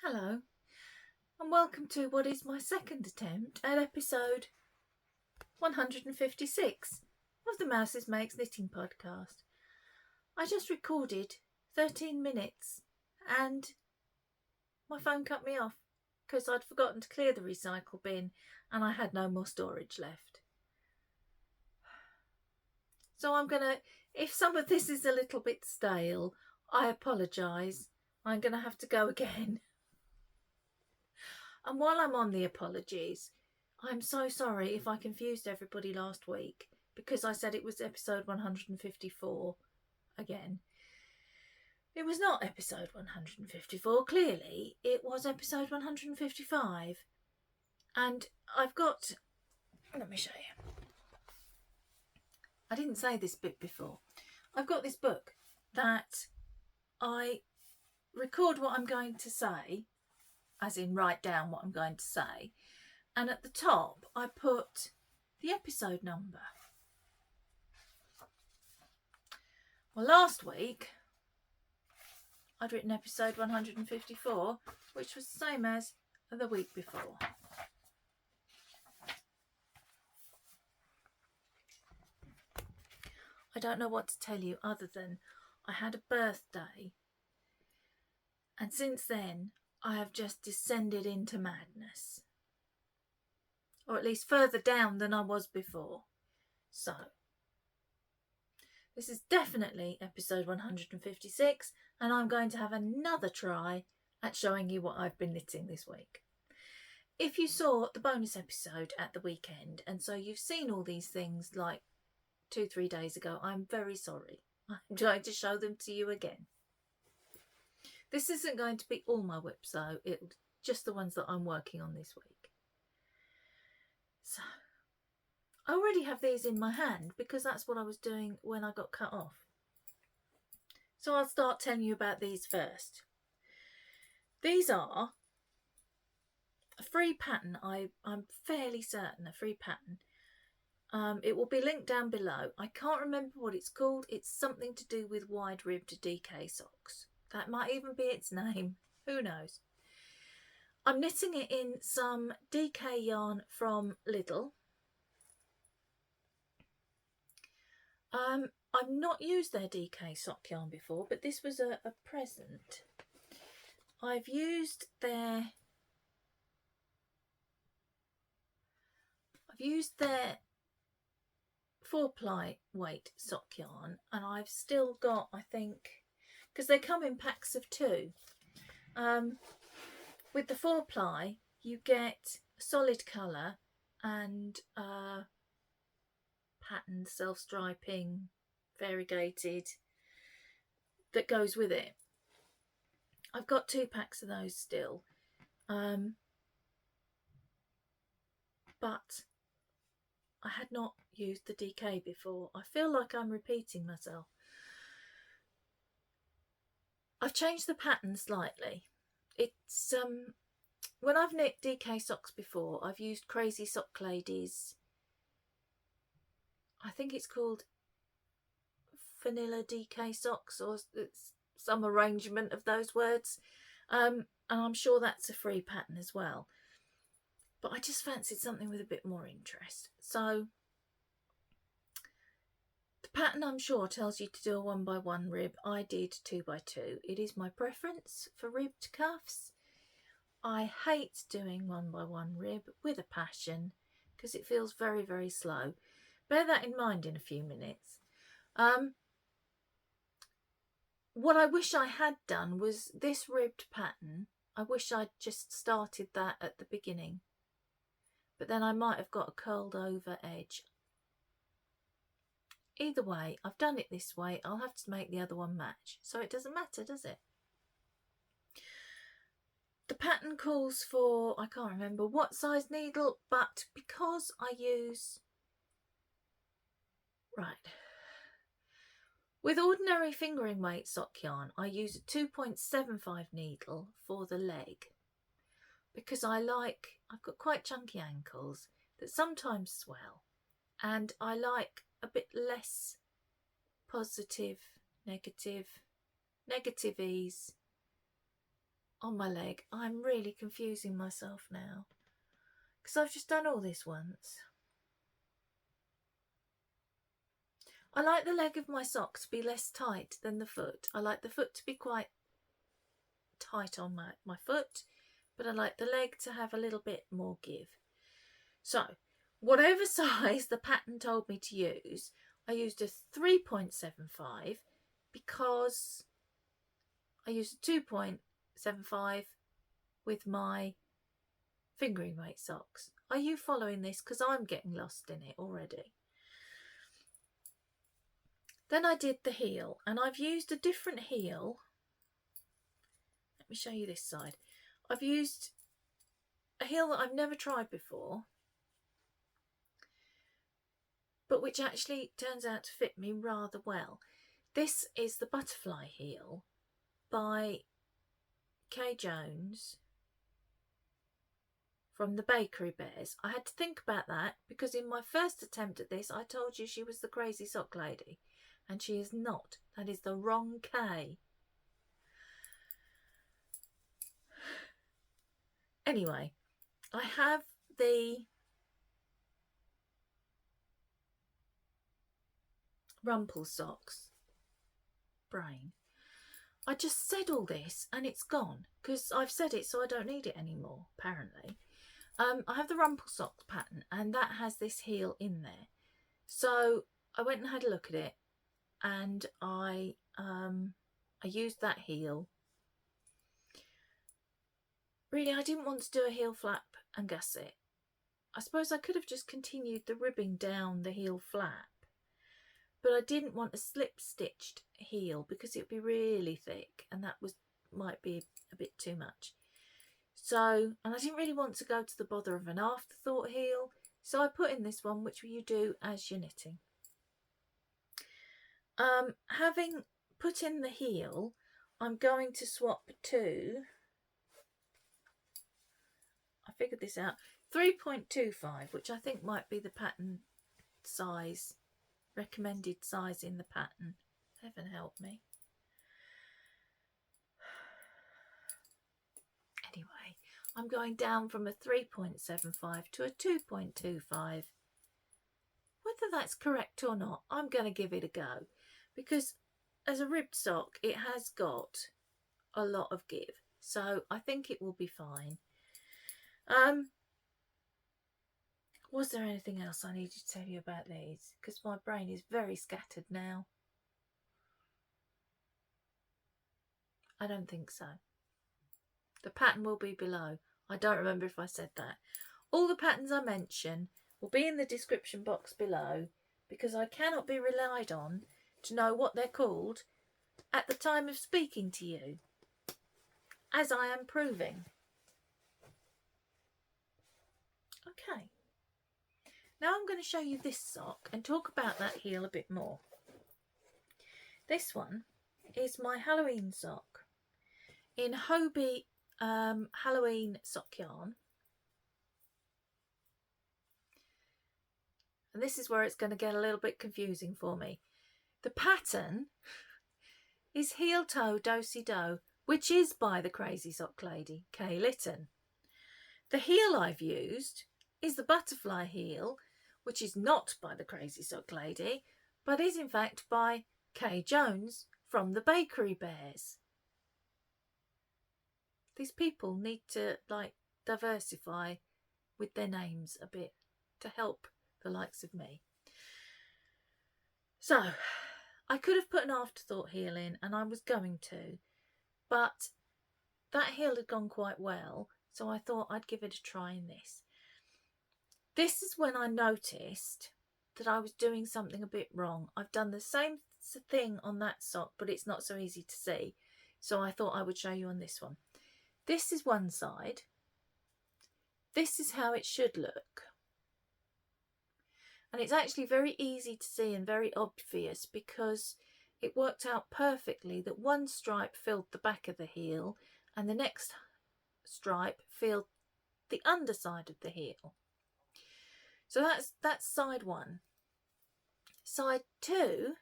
Hello, and welcome to what is my second attempt at episode 156 of the Mouses Makes Knitting podcast. I just recorded 13 minutes and my phone cut me off because I'd forgotten to clear the recycle bin and I had no more storage left. So I'm gonna, if some of this is a little bit stale, I apologise. I'm gonna have to go again. And while I'm on the apologies, I'm so sorry if I confused everybody last week because I said it was episode 154 again. It was not episode 154, clearly. It was episode 155. And I've got... Let me show you. I didn't say this bit before. I've got this book that I record what I'm going to say, as in write down what I'm going to say, and at the top I put the episode number. Well, last week I'd written episode 154, which was the same as the week before. I don't know what to tell you other than I had a birthday, and since then I have just descended into madness. Or at least further down than I was before. So, this is definitely episode 156, and I'm going to have another try at showing you what I've been knitting this week. If you saw the bonus episode at the weekend, and so you've seen all these things like 2-3 days ago, I'm very sorry. I'm going to show them to you again. This isn't going to be all my whips though, it's just the ones that I'm working on this week. So, I already have these in my hand because that's what I was doing when I got cut off. So I'll start telling you about these first. These are a free pattern, I'm fairly certain, a free pattern. It will be linked down below. I can't remember what it's called. It's something to do with wide-ribbed DK socks. That might even be its name. Who knows? I'm knitting it in some DK yarn from Lidl. I've not used their DK sock yarn before, but this was a present. I've used their 4-ply weight sock yarn, and I've still got, I think, because they come in packs of 2. With the 4-ply, you get a solid colour and patterned, self-striping, variegated that goes with it. I've got 2 packs of those still, but I had not used the DK before. I feel like I'm repeating myself. I've changed the pattern slightly. It's when I've knit DK socks before, I've used Crazy Sock Lady's, I think it's called Vanilla DK socks, or it's some arrangement of those words, and I'm sure that's a free pattern as well. But I just fancied something with a bit more interest. So the pattern, I'm sure, tells you to do a 1x1 rib. I did 2x2. It is my preference for ribbed cuffs. I hate doing 1x1 rib with a passion because it feels very, very slow. Bear that in mind in a few minutes. What I wish I had done was this ribbed pattern. I wish I'd just started that at the beginning. But then I might have got a curled over edge. Either way, I've done it this way. I'll have to make the other one match. So it doesn't matter, does it? The pattern calls for, I can't remember what size needle, but because I use... Right. With ordinary fingering weight sock yarn, I use a 2.75 needle for the leg. Because I've got quite chunky ankles that sometimes swell, and I like a bit less positive, negative ease on my leg. I'm really confusing myself now because I've just done all this once. I like the leg of my sock to be less tight than the foot. I like the foot to be quite tight on my foot, but I like the leg to have a little bit more give. So whatever size the pattern told me to use, I used a 3.75 because I used a 2.75 with my fingering weight socks. Are you following this? Because I'm getting lost in it already. Then I did the heel, and I've used a different heel. Let me show you this side. I've used a heel that I've never tried before, but which actually turns out to fit me rather well. This is the butterfly heel by Kay Jones from the Bakery Bears. I had to think about that because in my first attempt at this, I told you she was the crazy sock lady, and she is not. That is the wrong Kay. Anyway, I have the Rumple Socks brain. I just said all this and it's gone because I've said it, so I don't need it anymore, apparently. I have the Rumple Socks pattern, and that has this heel in there. So I went and had a look at it, and I used that heel. Really, I didn't want to do a heel flap and gusset. I suppose I could have just continued the ribbing down the heel flap, but I didn't want a slip stitched heel because it would be really thick, and that might be a bit too much. So, and I didn't really want to go to the bother of an afterthought heel, so I put in this one, which you do as you're knitting. Having put in the heel, I'm going to swap to, I figured this out, 3.25, which I think might be the pattern size, recommended size in the pattern. Heaven help me. Anyway, I'm going down from a 3.75 to a 2.25. Whether that's correct or not, I'm going to give it a go, because as a ribbed sock, it has got a lot of give, so I think it will be fine. Was there anything else I needed to tell you about these? Because my brain is very scattered now. I don't think so. The pattern will be below. I don't remember if I said that. All the patterns I mention will be in the description box below, because I cannot be relied on to know what they're called at the time of speaking to you, as I am proving. Okay. Now I'm going to show you this sock and talk about that heel a bit more. This one is my Halloween sock in Hobie Halloween sock yarn. And this is where it's going to get a little bit confusing for me. The pattern is Heel Toe Do-Si Do, which is by the Crazy Sock Lady, Kay Litton. The heel I've used is the butterfly heel, which is not by the Crazy Sock Lady, but is in fact by Kay Jones from the Bakery Bears. These people need to diversify with their names a bit to help the likes of me. So I could have put an afterthought heel in, and I was going to, but that heel had gone quite well, so I thought I'd give it a try in this. This is when I noticed that I was doing something a bit wrong. I've done the same thing on that sock, but it's not so easy to see, so I thought I would show you on this one. This is one side. This is how it should look. And it's actually very easy to see and very obvious, because it worked out perfectly that one stripe filled the back of the heel and the next stripe filled the underside of the heel. So that's side one. Side two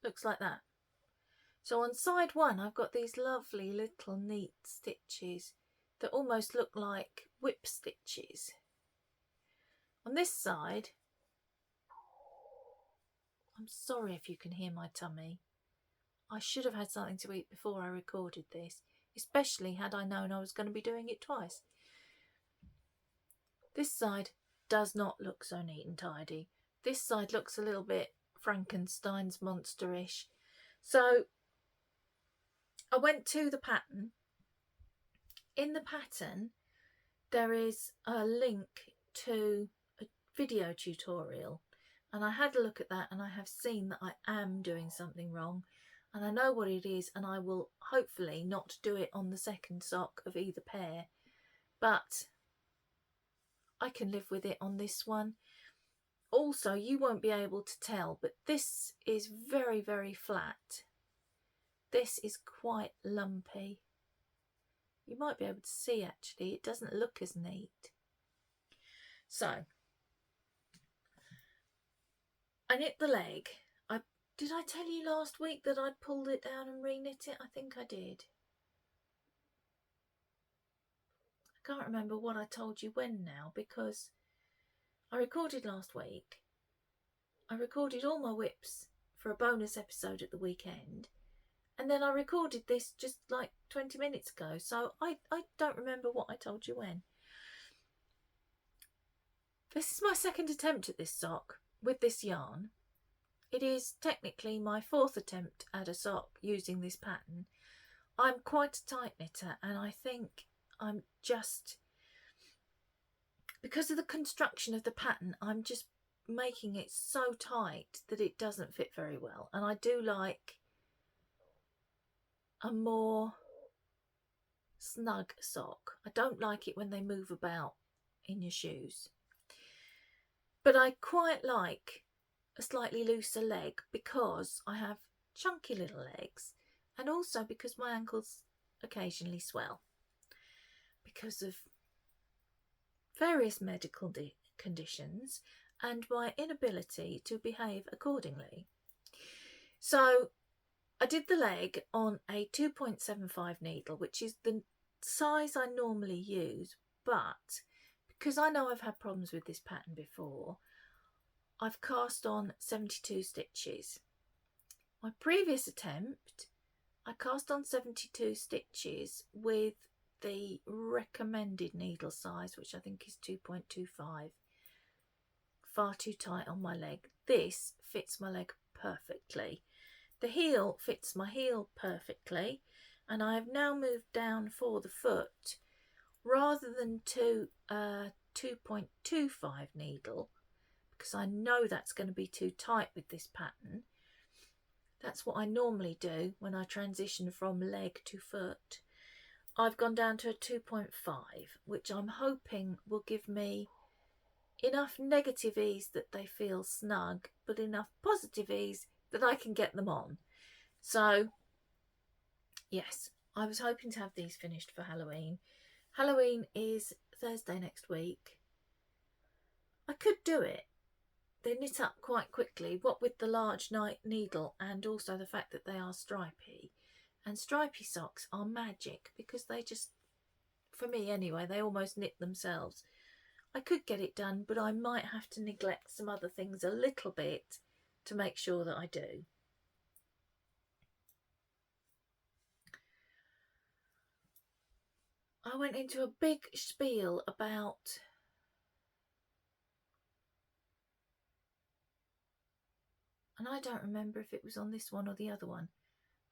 looks like that. So on side one, I've got these lovely little neat stitches that almost look like whip stitches. On this side, I'm sorry if you can hear my tummy. I should have had something to eat before I recorded this, especially had I known I was going to be doing it twice. This side does not look so neat and tidy. This side looks a little bit Frankenstein's monster-ish. So I went to the pattern. In the pattern, there is a link to a video tutorial, and I had a look at that and I have seen that I am doing something wrong, and I know what it is, and I will hopefully not do it on the second sock of either pair, but I can live with it on this one. Also, you won't be able to tell, but this is very, very flat. This is quite lumpy. You might be able to see, actually, it doesn't look as neat. So, I knit the leg. Did I tell you last week that I'd pulled it down and re-knit it? I think I did. I can't remember what I told you when now, because I recorded last week. I recorded all my whips for a bonus episode at the weekend. And then I recorded this just like 20 minutes ago. So I don't remember what I told you when. This is my second attempt at this sock with this yarn. It is technically my fourth attempt at a sock using this pattern. I'm quite a tight knitter, and I think I'm just, because of the construction of the pattern, I'm just making it so tight that it doesn't fit very well. And I do like a more snug sock. I don't like it when they move about in your shoes. But I quite like a slightly looser leg because I have chunky little legs, and also because my ankles occasionally swell because of various medical conditions and my inability to behave accordingly. So I did the leg on a 2.75 needle, which is the size I normally use, but because I know I've had problems with this pattern before, I've cast on 72 stitches. My previous attempt, I cast on 72 stitches with the recommended needle size, which I think is 2.25. Far too tight on my leg. This fits my leg perfectly. The heel fits my heel perfectly, and I have now moved down for the foot rather than to a 2.25 needle, because I know that's going to be too tight with this pattern. That's what I normally do when I transition from leg to foot. I've gone down to a 2.5, which I'm hoping will give me enough negative ease that they feel snug, but enough positive ease that I can get them on. So, yes, I was hoping to have these finished for Halloween. Halloween is Thursday next week. I could do it. They knit up quite quickly, what with the large needle and also the fact that they are stripy. And stripy socks are magic because they just, for me anyway, they almost knit themselves. I could get it done, but I might have to neglect some other things a little bit to make sure that I do. I went into a big spiel about and I don't remember if it was on this one or the other one,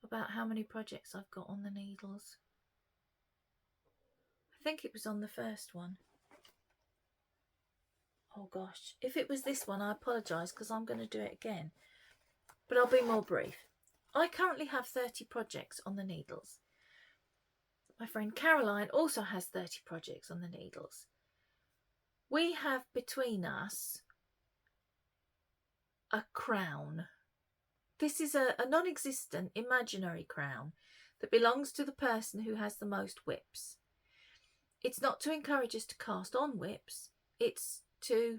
about how many projects I've got on the needles. I think it was on the first one. Oh gosh, if it was this one, I apologise because I'm going to do it again. But I'll be more brief. I currently have 30 projects on the needles. My friend Caroline also has 30 projects on the needles. We have between us a crown. This is a non-existent imaginary crown that belongs to the person who has the most whips. It's not to encourage us to cast on whips, it's to,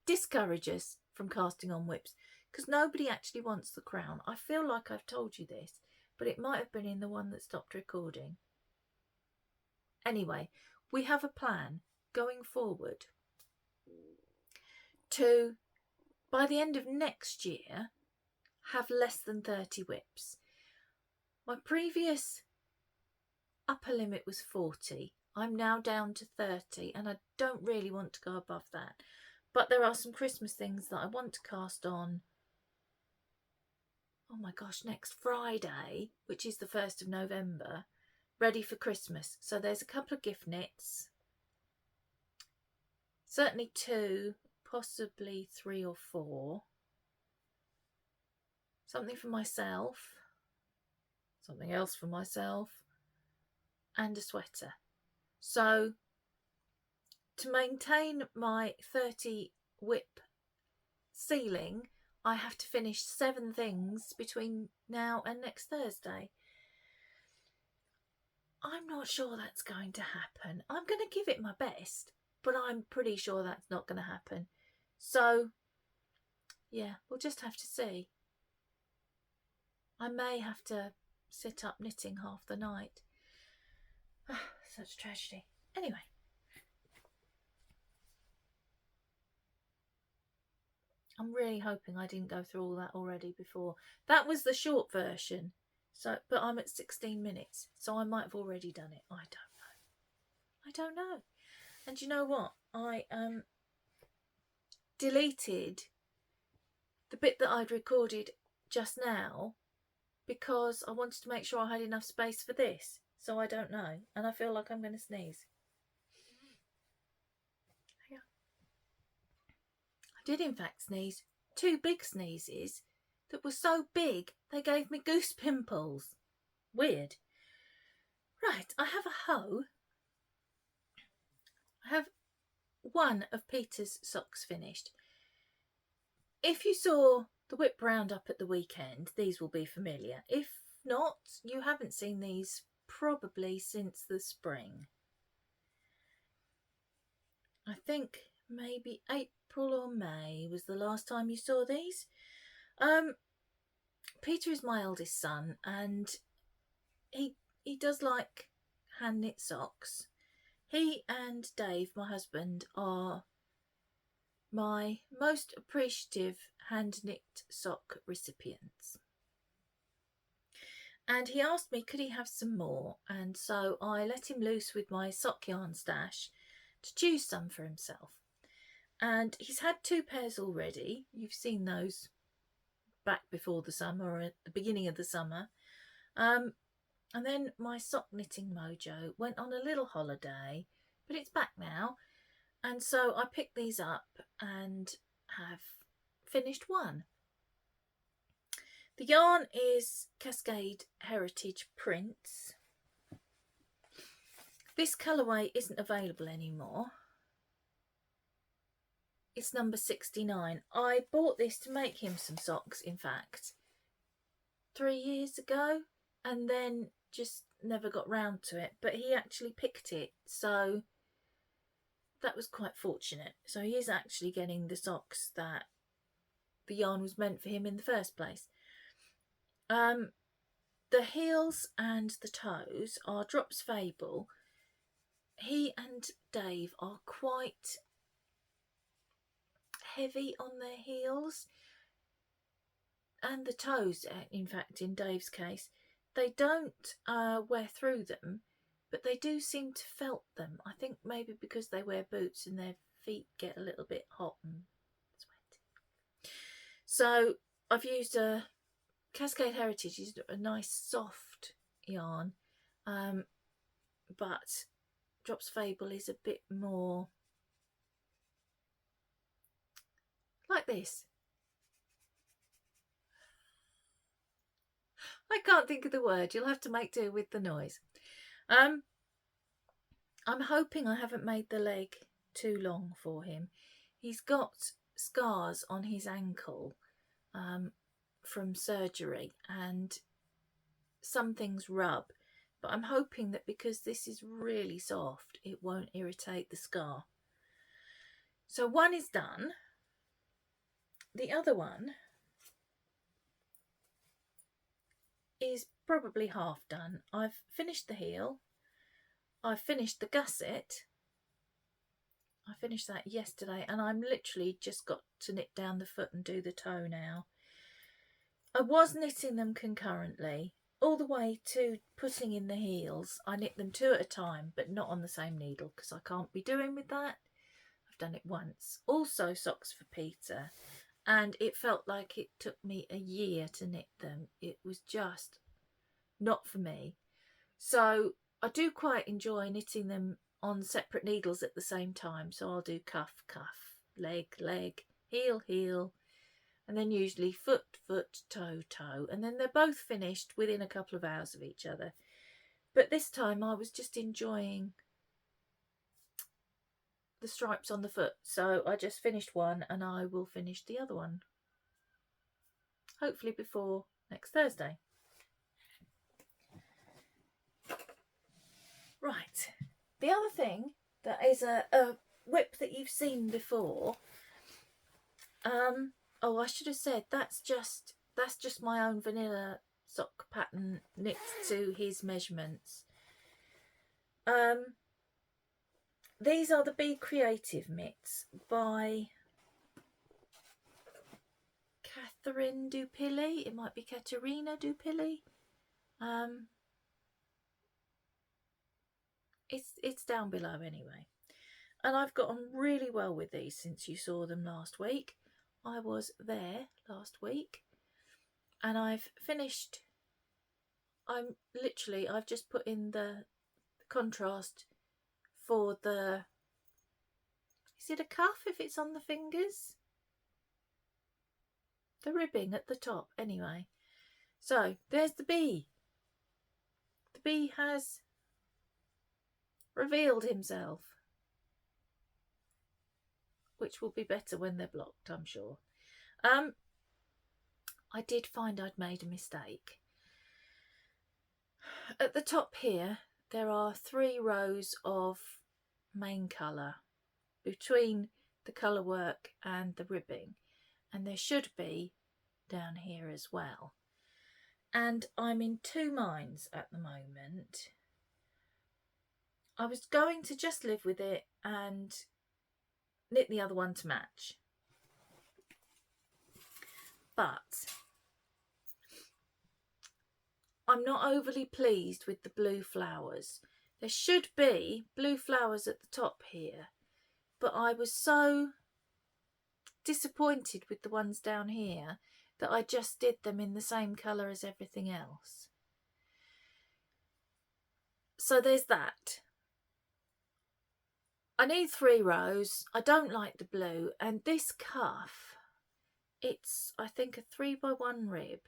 discourage us from casting on whips, because nobody actually wants the crown. I feel like I've told you this, but it might have been in the one that stopped recording. Anyway, we have a plan going forward to, by the end of next year, have less than 30 whips. My previous upper limit was 40. I'm now down to 30 and I don't really want to go above that. But there are some Christmas things that I want to cast on, oh my gosh, next Friday, which is the 1st of November, ready for Christmas. So there's a couple of gift knits, certainly 2, possibly 3 or 4. Something for myself, something else for myself, and a sweater. So to maintain my 30 whip ceiling, I have to finish 7 things between now and next Thursday. I'm not sure that's going to happen. I'm going to give it my best, but I'm pretty sure that's not going to happen. So yeah, we'll just have to see. I may have to sit up knitting half the night. Such tragedy. Anyway. I'm really hoping I didn't go through all that already before. That was the short version. So, but I'm at 16 minutes. So I might have already done it. I don't know. And you know what? I deleted the bit that I'd recorded just now because I wanted to make sure I had enough space for this. So I don't know. And I feel like I'm going to sneeze. Hang on. I did in fact sneeze. 2 big sneezes that were so big they gave me goose pimples. Weird. Right, I have a hoe. I have one of Peter's socks finished. If you saw the whip roundup at the weekend, these will be familiar. If not, you haven't seen these probably since the spring. I think maybe April or May was the last time you saw these. Peter is my eldest son and he does like hand knit socks. He and Dave, my husband, are my most appreciative hand knit sock recipients. And he asked me could he have some more, and so I let him loose with my sock yarn stash to choose some for himself. And he's had 2 pairs already. You've seen those back before the summer or at the beginning of the summer. And then my sock knitting mojo went on a little holiday, but it's back now. And so I picked these up and have finished one. The yarn is Cascade Heritage Prints. This colourway isn't available anymore. It's number 69. I bought this to make him some socks, in fact, 3 years ago, and then just never got round to it. But he actually picked it, so that was quite fortunate. So he is actually getting the socks that the yarn was meant for him in the first place. The heels and the toes are Drop's Fable. He and Dave are quite heavy on their heels, and the toes, in fact, in Dave's case, they don't wear through them, but they do seem to felt them. I think maybe because they wear boots and their feet get a little bit hot and sweaty. So I've used a Cascade Heritage, is a nice soft yarn, but Drop's Fable is a bit more like this. I can't think of the word. You'll have to make do with the noise. I'm hoping I haven't made the leg too long for him. He's got scars on his ankle from surgery, and some things rub, but I'm hoping that because this is really soft, it won't irritate the scar. So one is done. The other one is probably half done. I've finished the heel. I've finished the gusset. I finished that yesterday, and I'm literally just got to knit down the foot and do the toe now. I was knitting them concurrently all the way to putting in the heels. I knit them 2 at a time, but not on the same needle because I can't be doing with that. I've done it once. Also socks for Peter, and it felt like it took me a year to knit them. It was just not for me. So I do quite enjoy knitting them on separate needles at the same time. So I'll do cuff, cuff, leg, leg, heel, heel, and then usually foot, foot, toe, toe. And then they're both finished within a couple of hours of each other. But this time I was just enjoying the stripes on the foot. So I just finished one and I will finish the other one. Hopefully before next Thursday. Right. The other thing that is a whip that you've seen before. Oh, I should have said that's just my own vanilla sock pattern knit to his measurements. These are the Be Creative mitts by Catherine Dupilli. It might be Katerina Dupilli. It's down below anyway. And I've got on really well with these since you saw them last week. I was there last week and I've finished. I've just put in the contrast for the, is it a cuff if it's on the fingers? The ribbing at the top anyway. So there's the bee. The bee has revealed himself, which will be better when they're blocked, I'm sure. I did find I'd made a mistake. At the top here, there are 3 rows of main colour between the colour work and the ribbing, and there should be down here as well. And I'm in 2 minds at the moment. I was going to just live with it and knit the other one to match, but I'm not overly pleased with the blue flowers. There should be blue flowers at the top here, but I was so disappointed with the ones down here that I just did them in the same colour as everything else. So there's that. I need 3 rows. I don't like the blue, and this cuff, it's I think a 3x1 rib,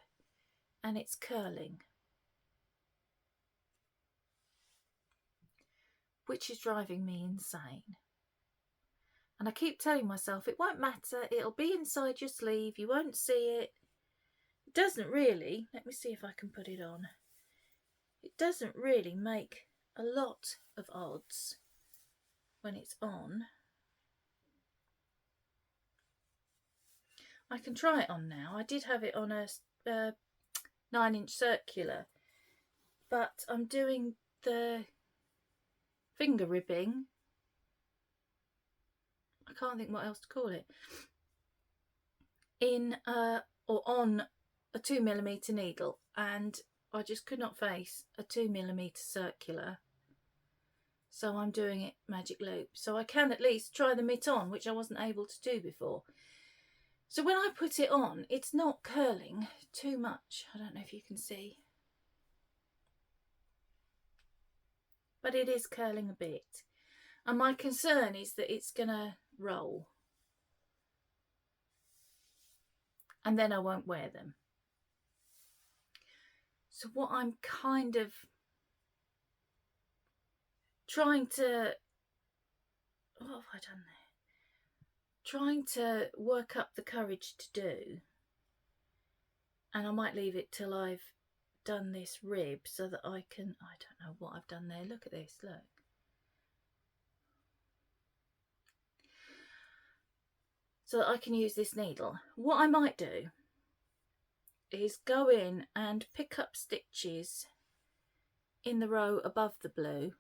and it's curling, which is driving me insane. And I keep telling myself it won't matter, it'll be inside your sleeve, you won't see it. It doesn't really. Let me see if I can put it on. It doesn't really make a lot of odds when it's on. I can try it on now. I did have it on a 9-inch circular, but I'm doing the finger ribbing. I can't think what else to call it. In or on a 2mm needle, and I just could not face a 2mm circular. So I'm doing it magic loop, so I can at least try the mitt on, which I wasn't able to do before. So when I put it on, it's not curling too much. I don't know if you can see, but it is curling a bit. And my concern is that it's going to roll, and then I won't wear them. So what I'm kind of trying to, what have I done there? Trying to work up the courage to do, and I might leave it till I've done this rib so that I can, I don't know what I've done there. Look at this, look. So that I can use this needle. What I might do is go in and pick up stitches in the row above the blue,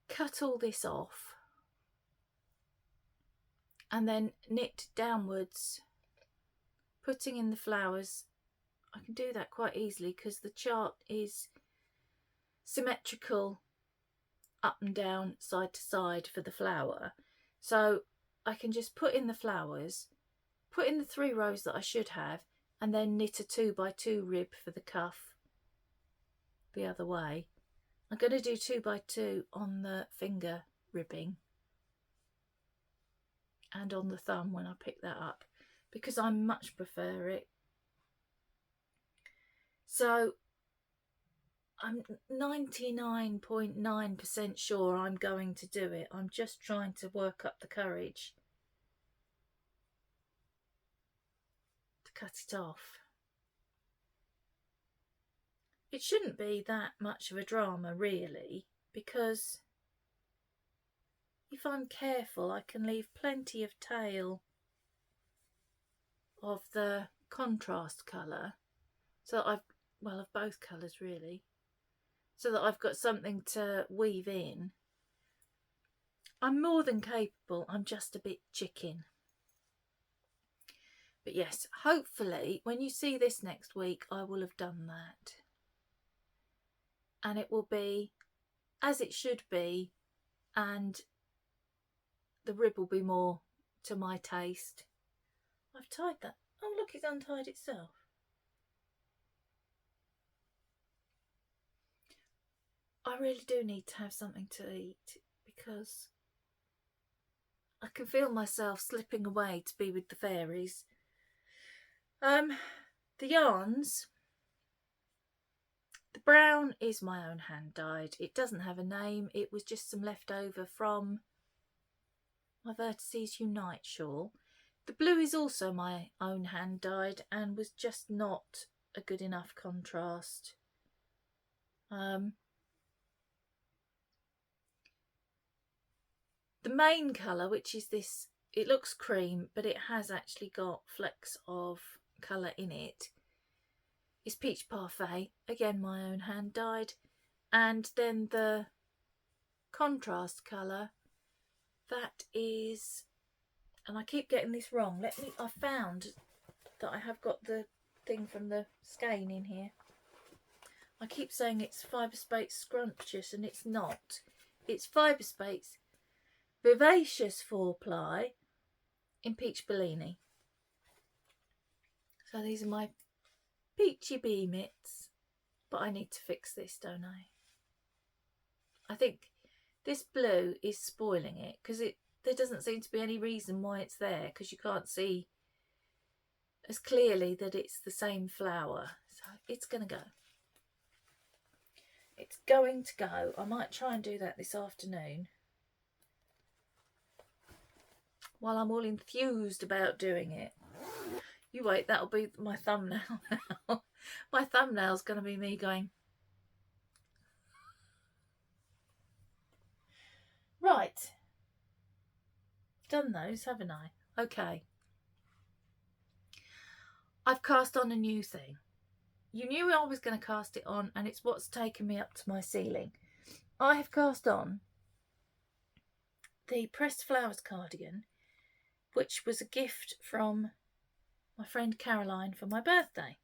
cut all this off, and then knit downwards, putting in the flowers. I can do that quite easily because the chart is symmetrical up and down, side to side for the flower. So I can just put in the flowers, put in the 3 rows that I should have, and then knit a 2x2 rib for the cuff the other way. I'm going to do 2x2 on the finger ribbing and on the thumb when I pick that up, because I much prefer it. So I'm 99.9% sure I'm going to do it. I'm just trying to work up the courage to cut it off. It shouldn't be that much of a drama really, because if I'm careful I can leave plenty of tail of the contrast colour, so that of both colours really, so that I've got something to weave in. I'm more than capable, I'm just a bit chicken. But yes, hopefully when you see this next week I will have done that. And it will be as it should be, and the rib will be more to my taste. I've tied that. Oh look, it's untied itself. I really do need to have something to eat, because I can feel myself slipping away to be with the fairies. The yarns, the brown is my own hand dyed. It doesn't have a name. It was just some leftover from my Vertices Unite shawl. The blue is also my own hand dyed and was just not a good enough contrast. The main colour, which is this, it looks cream, but it has actually got flecks of colour in it, is Peach Parfait, again my own hand dyed. And then the contrast colour, that is, and I keep getting this wrong, I found that I have got the thing from the skein in here. I keep saying it's Fibre Space Scrumptious, and it's not. It's Fibre Space Vivacious 4-ply in Peach Bellini. So these are my peachy bee mitts, but I need to fix this, don't I? I think this blue is spoiling it, because there doesn't seem to be any reason why it's there, because you can't see as clearly that it's the same flower. So it's going to go. It's going to go. I might try and do that this afternoon while I'm all enthused about doing it. You wait, that'll be my thumbnail now. My thumbnail's going to be me going, right, done those, haven't I? Okay. I've cast on a new thing. You knew I was going to cast it on, and it's what's taken me up to my ceiling. I have cast on the Pressed Flowers cardigan, which was a gift from my friend Caroline for my birthday.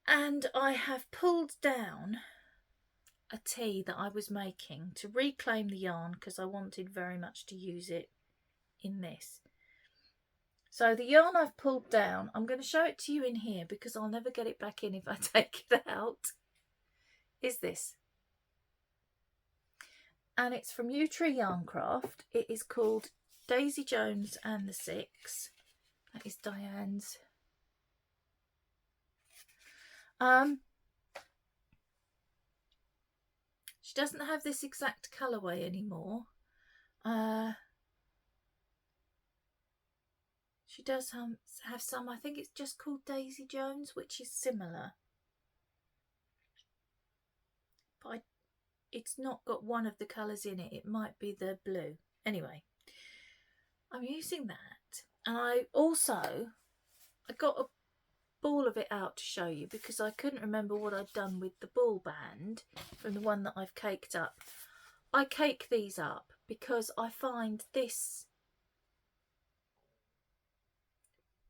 And I have pulled down a tea that I was making to reclaim the yarn, because I wanted very much to use it in this. So the yarn I've pulled down, I'm going to show it to you in here because I'll never get it back in if I take it out, is this. And it's from Yew Tree Yarncraft. It is called Daisy Jones and the Six. That is Diane's. She doesn't have this exact colourway anymore. She does have some, I think it's just called Daisy Jones, which is similar. But it's not got one of the colours in it. It might be the blue. Anyway, I'm using that. And I also I got a ball of it out to show you because I couldn't remember what I'd done with the ball band from the one that I've caked up. I cake these up because I find this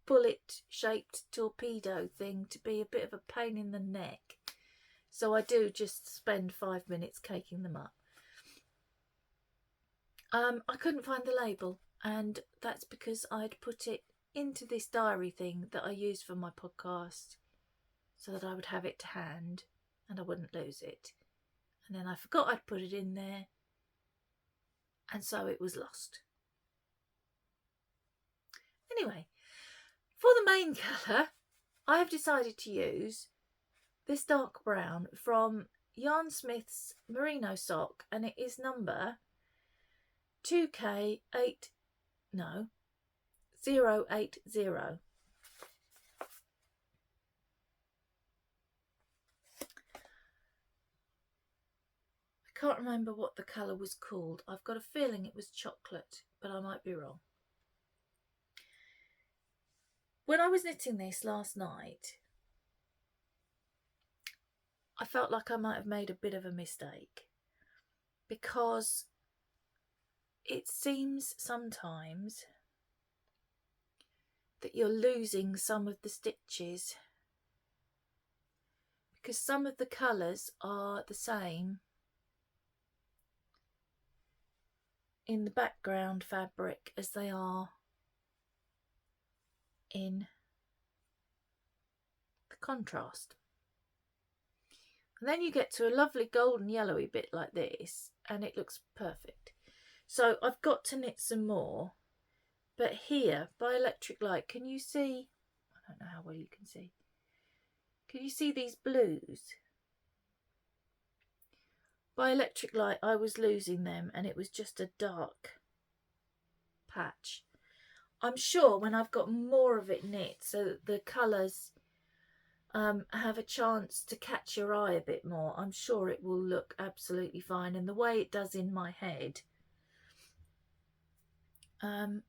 bullet shaped torpedo thing to be a bit of a pain in the neck, so I do just spend 5 minutes caking them up. I couldn't find the label, and that's because I'd put it into this diary thing that I use for my podcast so that I would have it to hand and I wouldn't lose it, and then I forgot I'd put it in there, and so it was lost. Anyway, for the main colour, I have decided to use this dark brown from Yarn Smith's Merino Sock, and it is number 2K8080. I can't remember what the colour was called. I've got a feeling it was chocolate, but I might be wrong. When I was knitting this last night, I felt like I might have made a bit of a mistake, because it seems sometimes that you're losing some of the stitches because some of the colours are the same in the background fabric as they are in the contrast. And then you get to a lovely golden yellowy bit like this and it looks perfect. So I've got to knit some more, but here by electric light, can you see? I don't know how well you can see. Can you see these blues? By electric light I was losing them and it was just a dark patch. I'm sure when I've got more of it knit so that the colours have a chance to catch your eye a bit more, I'm sure it will look absolutely fine. And the way it does in my head, I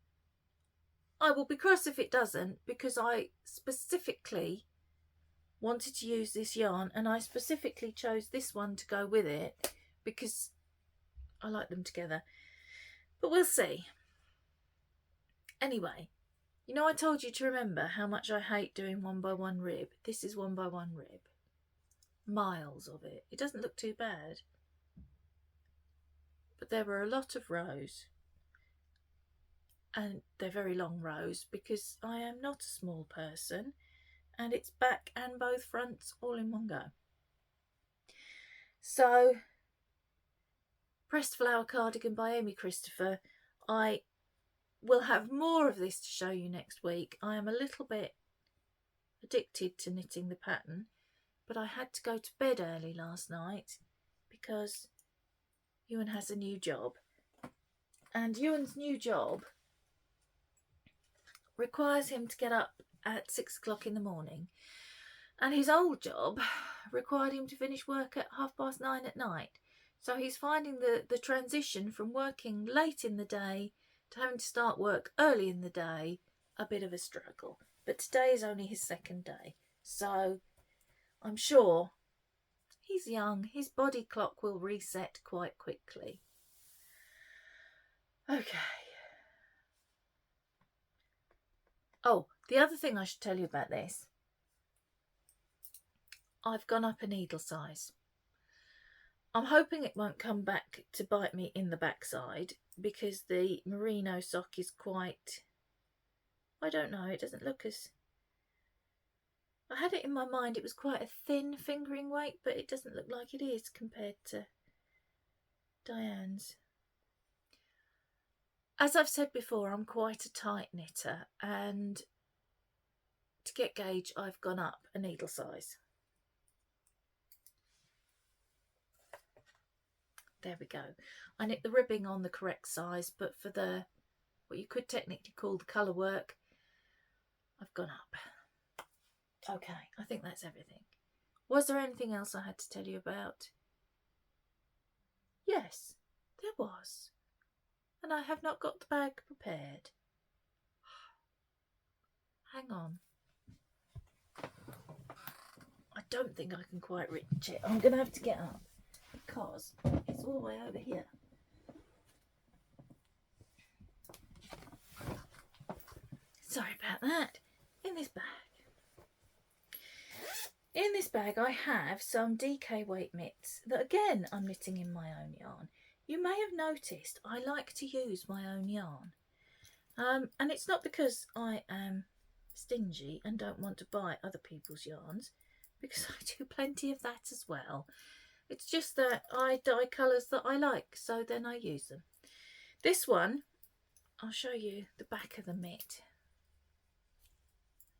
will be cross if it doesn't, because I specifically wanted to use this yarn and I specifically chose this one to go with it because I like them together. But we'll see. Anyway, you know, I told you to remember how much I hate doing 1x1 rib. This is 1x1 rib. Miles of it. It doesn't look too bad. But there were a lot of rows. And they're very long rows because I am not a small person. And it's back and both fronts all in one go. So, Pressed Flower Cardigan by Amy Christopher. I will have more of this to show you next week. I am a little bit addicted to knitting the pattern, but I had to go to bed early last night because Ewan has a new job. And Ewan's new job requires him to get up at 6 o'clock in the morning, and his old job required him to finish work at 9:30 at night. So he's finding the transition from working late in the day to having to start work early in the day a bit of a struggle. But today is only his second day, so I'm sure he's young, his body clock will reset quite quickly. Okay. Oh, the other thing I should tell you about this. I've gone up a needle size. I'm hoping it won't come back to bite me in the backside because the merino sock is quite, I don't know, it doesn't look as, I had it in my mind it was quite a thin fingering weight, but it doesn't look like it is compared to Diane's. As I've said before, I'm quite a tight knitter, and to get gauge I've gone up a needle size. There we go. I knit the ribbing on the correct size, but for the, what you could technically call the colour work, I've gone up. Okay, I think that's everything. Was there anything else I had to tell you about? Yes, there was. And I have not got the bag prepared. Hang on. don't think I can quite reach it. I'm going to have to get up because it's all the way over here. Sorry about that. In this bag I have some DK weight mitts that again I'm knitting in my own yarn. You may have noticed I like to use my own yarn. And it's not because I am stingy and don't want to buy other people's yarns, because I do plenty of that as well. It's just that I dye colours that I like, so then I use them. This one, I'll show you the back of the mitt.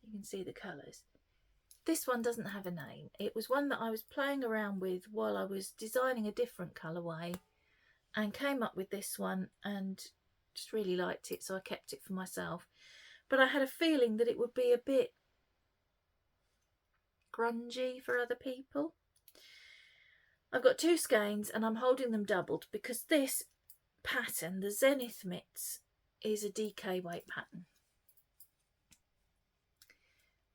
You can see the colours. This one doesn't have a name. It was one that I was playing around with while I was designing a different colourway and came up with this one and just really liked it, so I kept it for myself. But I had a feeling that it would be a bit grungy for other people. I've got 2 skeins and I'm holding them doubled because this pattern, the Zenith mitts, is a DK weight pattern.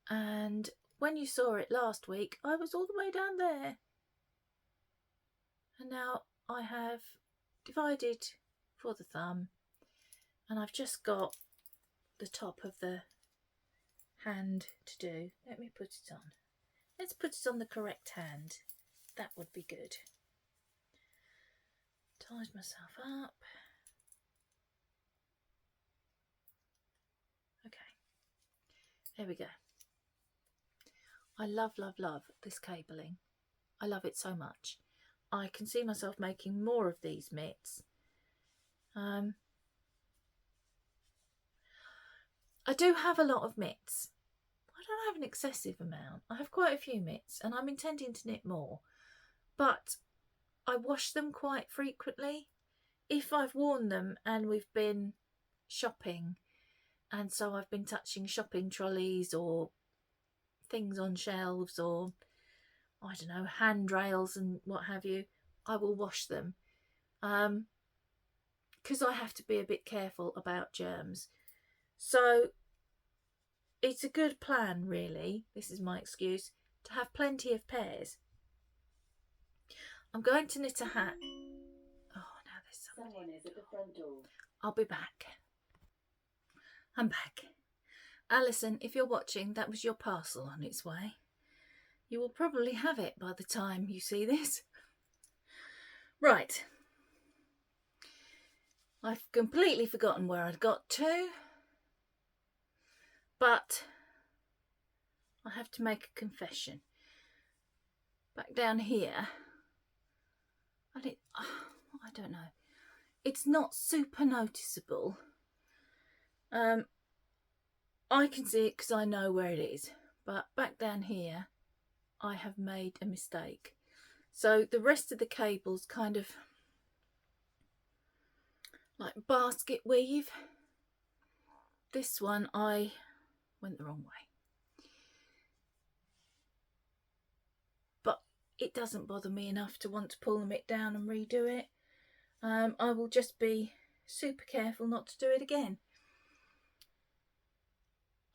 And when you saw it last week, I was all the way down there. And now I have divided for the thumb, and I've just got the top of the hand to do. Let me put it on. Let's put it on the correct hand. That would be good. Tied myself up. Okay, there we go. I love, love, love this cabling. I love it so much. I can see myself making more of these mitts. I do have a lot of mitts. I don't have an excessive amount. I have quite a few mitts and I'm intending to knit more. But I wash them quite frequently. If I've worn them and we've been shopping, and so I've been touching shopping trolleys or things on shelves or, I don't know, handrails and what have you, I will wash them. Because I have to be a bit careful about germs. So it's a good plan, really, this is my excuse, to have plenty of pairs. I'm going to knit a hat. Oh, now there's somebody. Someone is at the front door. I'll be back. I'm back. Alison, if you're watching, that was your parcel on its way. You will probably have it by the time you see this. Right. I've completely forgotten where I'd got to, but I have to make a confession. Back down here, I don't know. It's not super noticeable. I can see it because I know where it is, but back down here, I have made a mistake. So the rest of the cable's kind of like basket weave. This one I went the wrong way. But it doesn't bother me enough to want to pull the mitt down and redo it. I will just be super careful not to do it again.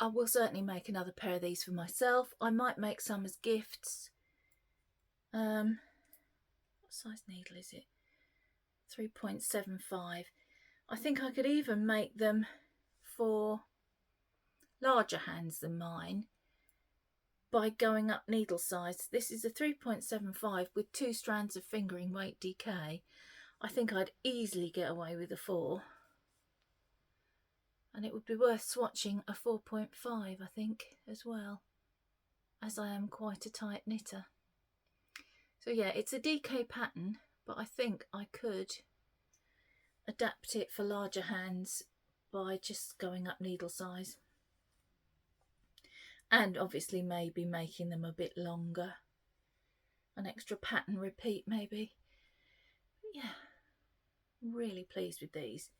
I will certainly make another pair of these for myself. I might make some as gifts. What size needle is it? 3.75. I think I could even make them for larger hands than mine by going up needle size. This is a 3.75 with 2 strands of fingering weight DK. I think I'd easily get away with a 4. And it would be worth swatching a 4.5, I think, as well, as I am quite a tight knitter. So yeah, it's a DK pattern, but I think I could adapt it for larger hands by just going up needle size. And obviously maybe making them a bit longer. An extra pattern repeat maybe. But yeah, I'm really pleased with these.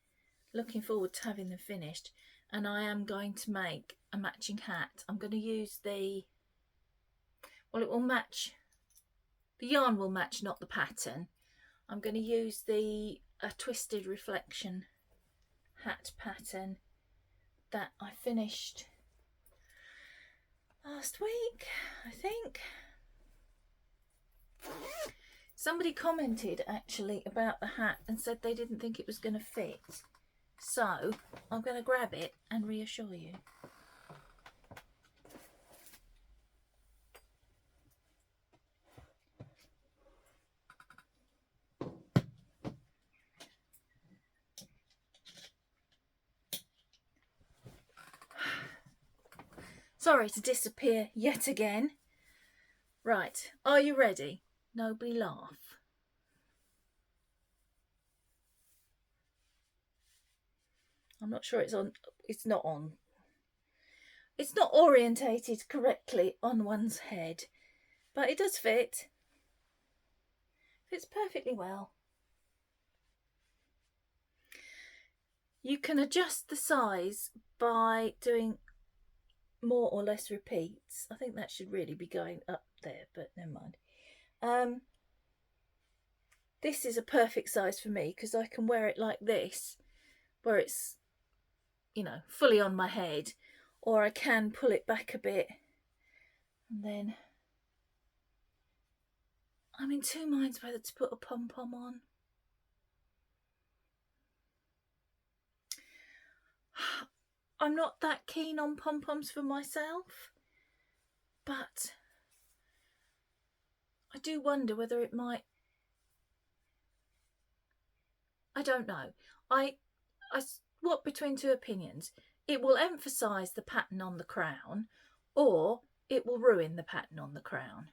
Looking forward to having them finished, and I am going to make a matching hat. I'm going to use the, well, it will match, the yarn will match, not the pattern. I'm going to use the twisted reflection hat pattern that I finished last week, I think. Somebody commented actually about the hat and said they didn't think it was going to fit. So I'm going to grab it and reassure you. Sorry to disappear yet again. Right, are you ready? Nobody laugh. I'm not sure it's on. It's not on. It's not orientated correctly on one's head, but it does fit. Fits perfectly well. You can adjust the size by doing more or less repeats. I think that should really be going up there, but never mind. This is a perfect size for me because I can wear it like this, where it's, you know, fully on my head, or I can pull it back a bit and then I'm in two minds whether to put a pom-pom on. I'm not that keen on pom-poms for myself, but I do wonder whether it might. I don't know. I swap between two opinions. It will emphasise the pattern on the crown, or it will ruin the pattern on the crown.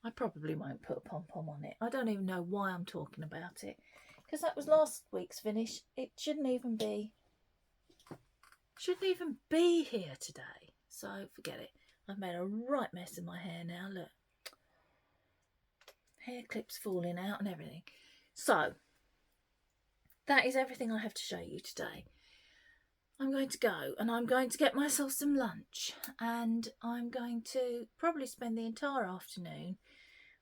I probably won't put a pom-pom on it. I don't even know why I'm talking about it, because that was last week's finish. It shouldn't even be here today. So forget it. I've made a right mess of my hair now. Look, hair clips falling out and everything. So that is everything I have to show you today. I'm going to go and I'm going to get myself some lunch, and I'm going to probably spend the entire afternoon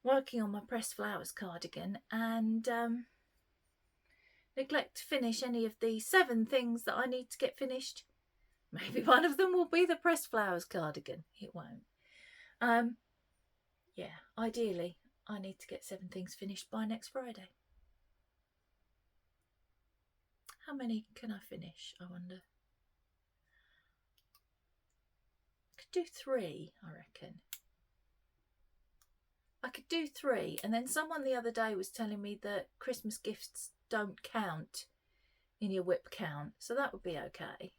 working on my pressed flowers cardigan and neglect to finish any of the 7 things that I need to get finished. Maybe one of them will be the pressed flowers cardigan. It won't. Yeah, ideally I need to get 7 things finished by next Friday. How many can I finish, I wonder? I could do 3, I reckon. I could do 3, and then someone the other day was telling me that Christmas gifts don't count in your whip count, so that would be okay.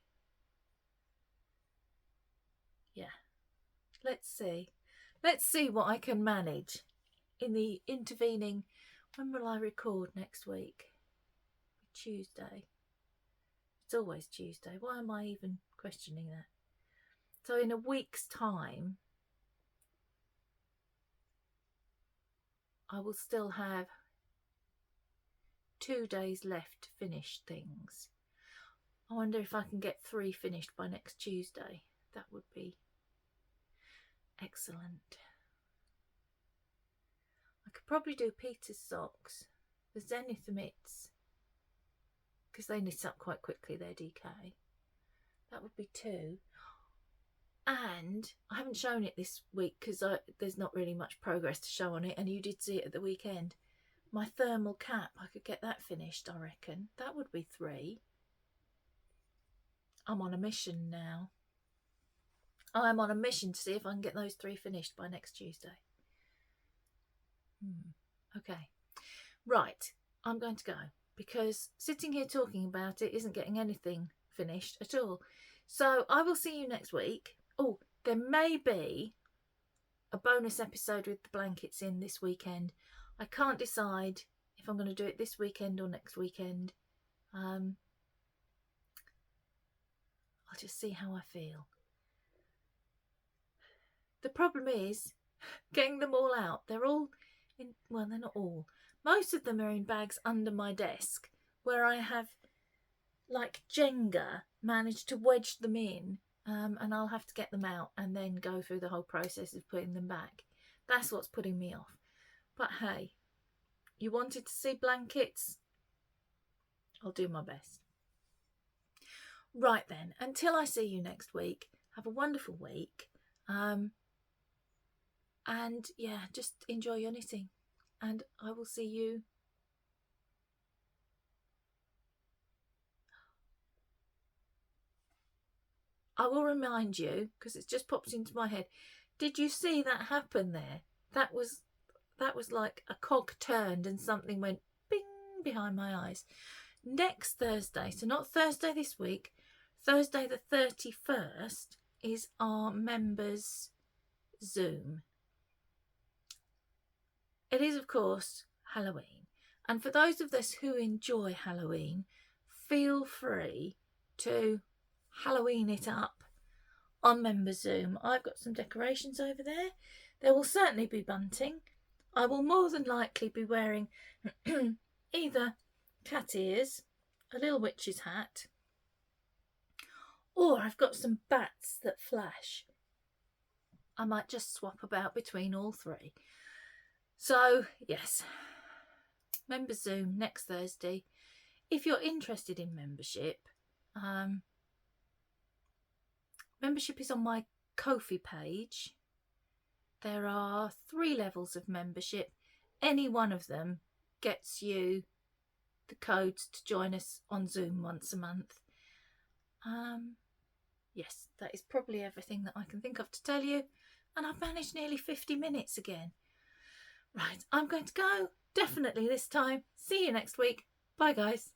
Yeah, let's see what I can manage in the intervening. When will I record next week? Tuesday. It's always Tuesday. Why am I even questioning that? So in a week's time I will still have 2 days left to finish things. I wonder if I can get 3 finished by next Tuesday. That would be excellent. I could probably do Peter's socks, the Zenith mitts, because they knit up quite quickly, they're DK. That would be 2. And I haven't shown it this week because there's not really much progress to show on it, and you did see it at the weekend. My thermal cap, I could get that finished, I reckon. That would be 3. I'm on a mission now. I'm on a mission to see if I can get those 3 finished by next Tuesday. Okay. Right, I'm going to go, because sitting here talking about it isn't getting anything finished at all. So I will see you next week. Oh, there may be a bonus episode with the blankets in this weekend. I can't decide if I'm going to do it this weekend or next weekend. I'll just see how I feel. The problem is getting them all out. They're all in, well, they're not all. Most of them are in bags under my desk, where I have, like Jenga, managed to wedge them in, and I'll have to get them out and then go through the whole process of putting them back. That's what's putting me off. But hey, you wanted to see blankets? I'll do my best. Right then, until I see you next week, have a wonderful week. And yeah, just enjoy your knitting, and I will see you. I will remind you, because it's just popped into my head. Did you see that happen there? That was like a cog turned and something went bing behind my eyes. Next Thursday, so not Thursday this week, Thursday the 31st is our members Zoom. It is, of course, Halloween. And for those of us who enjoy Halloween, feel free to Halloween it up on Member Zoom. I've got some decorations over there. There will certainly be bunting. I will more than likely be wearing either cat ears, a little witch's hat, or I've got some bats that flash. I might just swap about between all three. So, yes, Member Zoom next Thursday. If you're interested in membership, membership is on my Ko-fi page. There are 3 levels of membership. Any one of them gets you the codes to join us on Zoom once a month. Yes, that is probably everything that I can think of to tell you. And I've managed nearly 50 minutes again. Right, I'm going to go. Definitely this time. See you next week. Bye, guys.